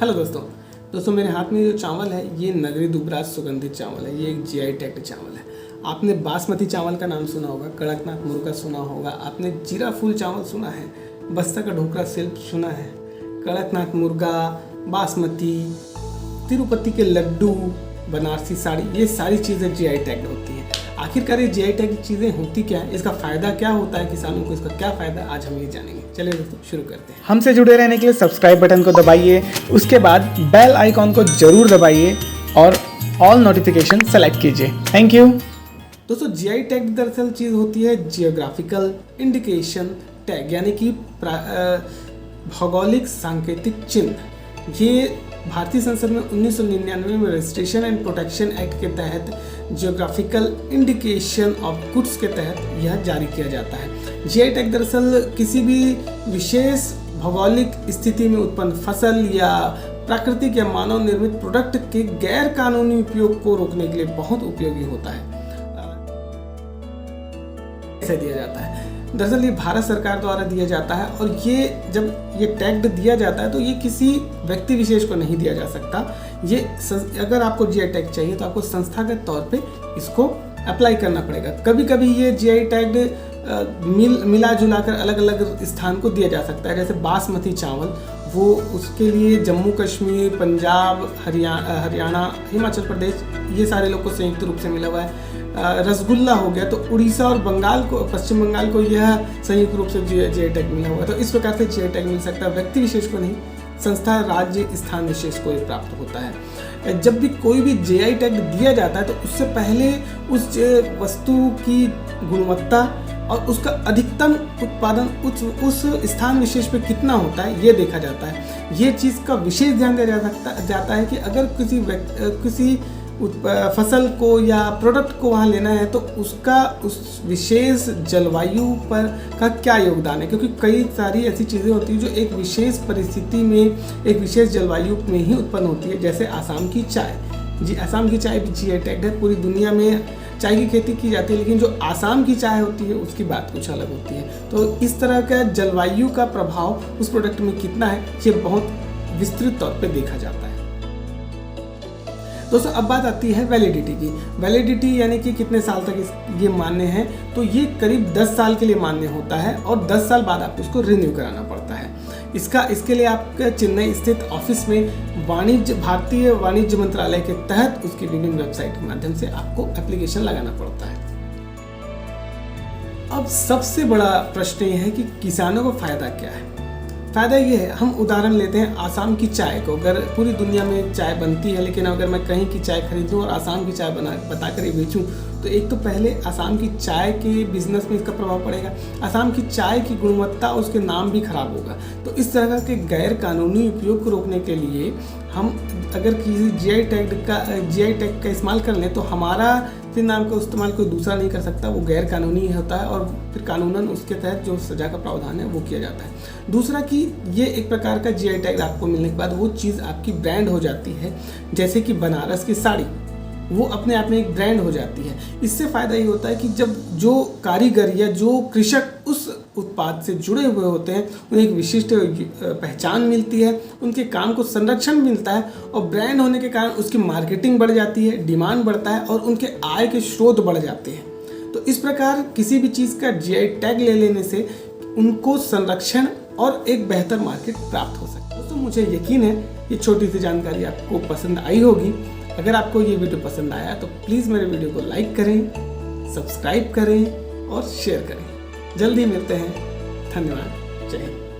Hello दोस्तों मेरे हाथ में जो चावल है ये नगरी दुबराज सुगंधित चावल है। ये एक जीआई टैग्ड चावल है। आपने बासमती चावल का नाम सुना होगा, कड़कनाथ मुर्गा सुना होगा, आपने जीरा फूल चावल सुना है, बस्ता का ढोकरा सिर्फ सुना है, कड़कनाथ मुर्गा, बासमती, तिरुपति के लड्डू, बनारसी साड़ी, ये सारी चीज़ें जीआई टैग्ड होती हैं। आखिरकार ये जीआई टैग चीज़ें होती क्या है, इसका फ़ायदा क्या होता है किसानों को, इसका क्या फ़ायदा, आज हम ये जानेंगे। चलिए दोस्तों शुरू करते हैं। हमसे जुड़े रहने के लिए सब्सक्राइब बटन को दबाइए, उसके बाद बेल आइकॉन को जरूर दबाइए और ऑल नोटिफिकेशन सेलेक्ट कीजिए। Thank you. दोस्तों जीआई टैग दरअसल चीज़ होती है जियोग्राफिकल इंडिकेशन टैग, यानी कि भौगोलिक सांकेतिक चिन्ह। ये भारतीय संसद में 1999 में रजिस्ट्रेशन एंड प्रोटेक्शन एक्ट के तहत जियोग्राफिकल इंडिकेशन ऑफ गुड्स के तहत यह जारी किया जाता है। जीआई टैग दरअसल किसी भी विशेष भौगोलिक स्थिति में उत्पन्न फसल या प्राकृतिक या मानव निर्मित प्रोडक्ट के गैर कानूनी उपयोग को रोकने के लिए बहुत उपयोगी होता है। ऐसे दिया जाता है। दरअसल ये भारत सरकार द्वारा दिया जाता है और ये जब ये टैग दिया जाता है तो ये किसी व्यक्ति विशेष को नहीं दिया जा सकता। ये अगर आपको जीआई टैग चाहिए तो आपको संस्थागत तौर पे इसको अप्लाई करना पड़ेगा। कभी कभी ये जीआई टैग मिला जुला कर अलग अलग स्थान को दिया जा सकता है। जैसे बासमती चावल, वो उसके लिए जम्मू कश्मीर, पंजाब, हरियाणा, हिमाचल प्रदेश, ये सारे लोग को संयुक्त रूप से मिला हुआ है। रसगुल्ला हो गया तो उड़ीसा और बंगाल को, पश्चिम बंगाल को यह संयुक्त रूप से जीआई टैग मिला हुआ है। तो इस प्रकार से जीआई टैग मिल सकता है, व्यक्ति विशेष को नहीं, संस्था, राज्य, स्थान विशेष को ये प्राप्त होता है। जब भी कोई भी जीआई टैग दिया जाता है तो उससे पहले उस वस्तु की गुणवत्ता और उसका अधिकतम उत्पादन उस स्थान विशेष पे कितना होता है ये देखा जाता है। ये चीज़ का विशेष ध्यान दिया जाता है कि अगर किसी फसल को या प्रोडक्ट को वहाँ लेना है तो उसका उस विशेष जलवायु पर का क्या योगदान है, क्योंकि कई सारी ऐसी चीज़ें होती हैं जो एक विशेष परिस्थिति में, एक विशेष जलवायु में ही उत्पन्न होती है। जैसे आसाम की चाय, जी आसाम की चाय भी जीआई टैग्ड है। पूरी दुनिया में चाय की खेती की जाती है, लेकिन जो आसाम की चाय होती है उसकी बात कुछ अलग होती है। तो इस तरह का जलवायु का प्रभाव उस प्रोडक्ट में कितना है ये बहुत विस्तृत तौर पे देखा जाता है। दोस्तों अब बात आती है वैलिडिटी की। वैलिडिटी यानी कि कितने साल तक ये मान्य है, तो ये करीब 10 साल के लिए मान्य होता है और 10 साल बाद आपको उसको रिन्यू कराना पड़ता है। इसके लिए आपके चेन्नई स्थित ऑफिस में भारतीय वाणिज्य मंत्रालय के तहत उसकी विभिन्न वेबसाइट के माध्यम से आपको एप्लीकेशन लगाना पड़ता है। अब सबसे बड़ा प्रश्न ये है कि किसानों को फायदा क्या है। फ़ायदा ये है, हम उदाहरण लेते हैं आसाम की चाय को। अगर पूरी दुनिया में चाय बनती है, लेकिन अगर मैं कहीं की चाय खरीदूं और आसाम की चाय बता कर ही बेचूं तो एक तो पहले आसाम की चाय के बिजनेस में इसका प्रभाव पड़ेगा। आसाम की चाय की गुणवत्ता, उसके नाम भी खराब होगा। तो इस तरह के गैर कानूनी उपयोग को रोकने के लिए हम अगर किसी जीआई टैग का इस्तेमाल कर लें तो हमारा फिर नाम का इस्तेमाल कोई दूसरा नहीं कर सकता, वो गैर कानूनी होता है और फिर कानूनन उसके तहत जो सज़ा का प्रावधान है वो किया जाता है। दूसरा कि ये एक प्रकार का जीआई टैग आपको मिलने के बाद वो चीज़ आपकी ब्रांड हो जाती है। जैसे कि बनारस की साड़ी, वो अपने आप में एक ब्रांड हो जाती है। इससे फ़ायदा ये होता है कि जब जो कारीगर या जो कृषक उस उत्पाद से जुड़े हुए होते हैं उन्हें एक विशिष्ट पहचान मिलती है, उनके काम को संरक्षण मिलता है और ब्रांड होने के कारण उसकी मार्केटिंग बढ़ जाती है, डिमांड बढ़ता है और उनके आय के स्रोत बढ़ जाते हैं। तो इस प्रकार किसी भी चीज़ का जीआई टैग ले लेने से उनको संरक्षण और एक बेहतर मार्केट प्राप्त हो सकता है। तो मुझे यकीन है ये छोटी सी जानकारी आपको पसंद आई होगी। अगर आपको ये वीडियो पसंद आया तो प्लीज़ मेरे वीडियो को लाइक करें, सब्सक्राइब करें और शेयर करें। जल्दी मिलते हैं। धन्यवाद। जय हिंद।